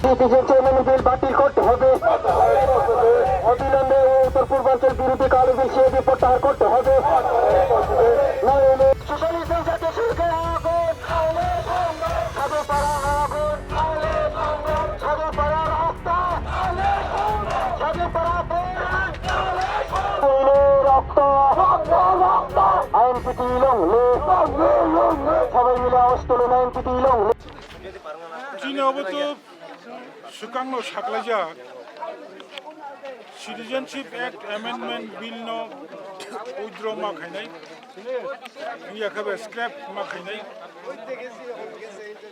Chairman বিল বাতিল করতে হবে, অবিলম্বে উত্তর পূর্বাঞ্চল বিরোধী কালো বিল সিএবি প্রত্যাহার করতে হবে। সোশ্যালিস্ট জাতীয় সরকার আগুন, সাধুপাড়া আগুন, সাধুপাড়া রক্ত, সাধুপাড়া রক্ত, আইনপিটি লংলে, সবাই মিলে আওয়াজ তুলুন আইনপিটি লংলে। চীনাবতো Sukarno Shaklaja Citizenship Act Amendment Bill no withdraw Makanai Yakabe scrap Makanai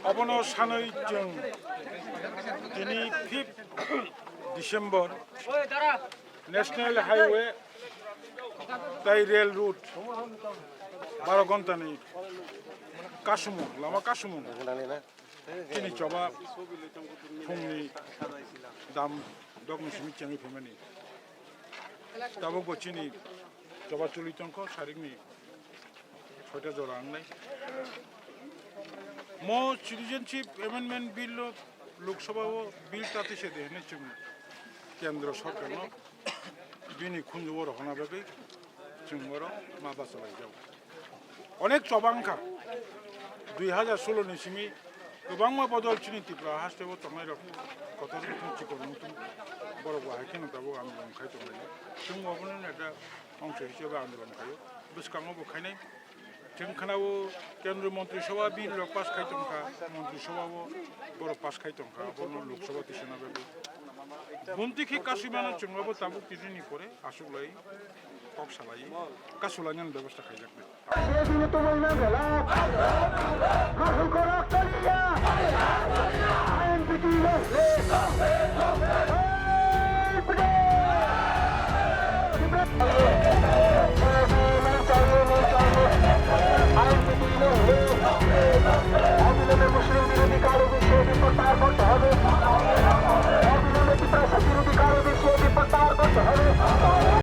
Abono Sanoi Jung 25th December National Highway Tai Rail Route Baragontani Kasumu Lama Kasumu Kini coba fungni dam dogni simi changi phemani tabo bochini coba chulitonko sarigni ছয়টা জোড়া আনলাই mo citizenship amendment bill Lok Sabha বিল তাতে সে দেহনে চুম কেন্দ্র সরকার ন বিনি খুনজবর হনাবাগে চুমবর মা বাসালাই যাও অনেক চবাংখা 2016 नि सिमी गोबां बदल चिनि तिप्रा हास्टेबो तंनाय रक कतर मिथि को नतुन बरबो हायखिन दाबो आन्दोलन खाय तंनाय जों अबनो नेटा अंश हिसाबै आन्दोलन खायो बिसकाङो बखायनाय जों खानावो केन्द्र मन्त्रि सभा बिल रक पास खाय तंखा मन्त्रि सभाबो बर पास खाय तंखा बनो लोकसभा तिसनाबो बुंति खि कासिमाना जोंबो ताबो किदिनि करे आसुगलाई কক সালাই কাসুলাኛন ব্যবস্থা খাই যাবে সেদিনে তো বলনা গেল হাসু করা চলিয়া আইনপিটি